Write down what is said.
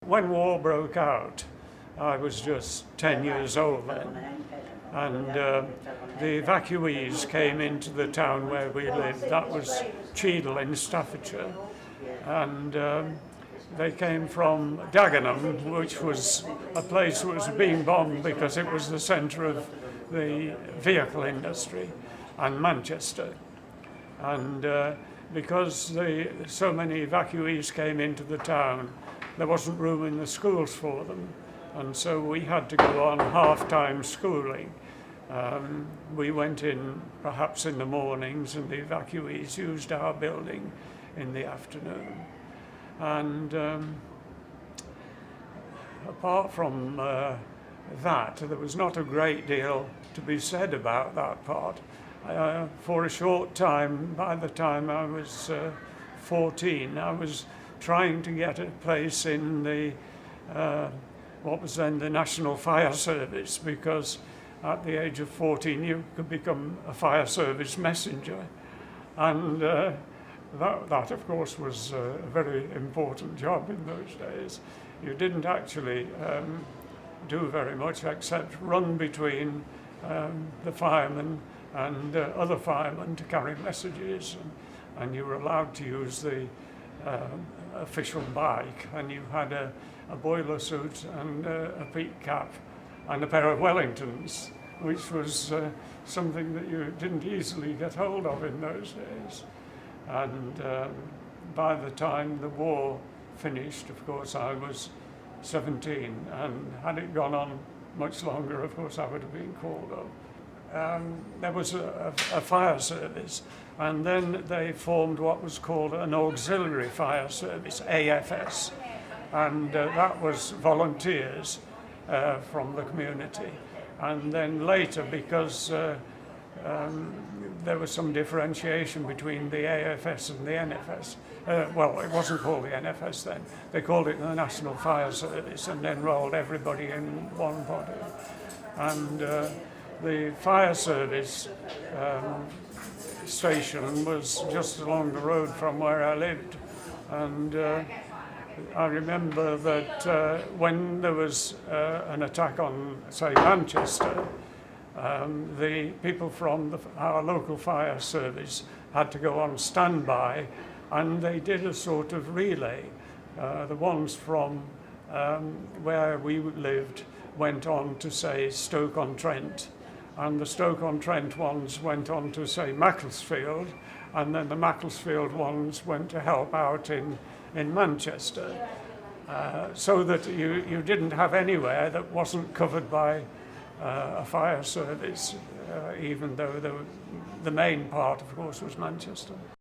When war broke out, I was just 10 years old then, and the evacuees came into the town where we lived. That was Cheadle in Staffordshire, and they came from Dagenham, which was a place that was being bombed because it was the centre of the vehicle industry, and Manchester. And because so many evacuees came into the town, there wasn't room in the schools for them, and so we had to go on half-time schooling. We went in perhaps in the mornings, and the evacuees used our building in the afternoon. And apart from that, there was not a great deal to be said about that part. For a short time, by the time I was 14, I was trying to get a place in the what was then the National Fire Service, because at the age of 14 you could become a fire service messenger, and that of course was a very important job in those days. You didn't actually do very much except run between the firemen and other firemen to carry messages, and you were allowed to use the official bike, and you had a boiler suit and a peak cap and a pair of Wellingtons, which was something that you didn't easily get hold of in those days. And by the time the war finished, of course, I was 17, and had it gone on much longer, of course, I would have been called up. There was a fire service, and then they formed what was called an auxiliary fire service, AFS, and that was volunteers from the community. And then later, because there was some differentiation between the AFS and the NFS. Well, it wasn't called the NFS then. They called it the National Fire Service, and enrolled everybody in one body. And the fire service station was just along the road from where I lived. And I remember that when there was an attack on, say, Manchester, the people from our local fire service had to go on standby, and they did a sort of relay. The ones from where we lived went on to, say, Stoke-on-Trent, and the Stoke-on-Trent ones went on to, say, Macclesfield, and then the Macclesfield ones went to help out in Manchester, so that you didn't have anywhere that wasn't covered by a fire service, even though the main part, of course, was Manchester.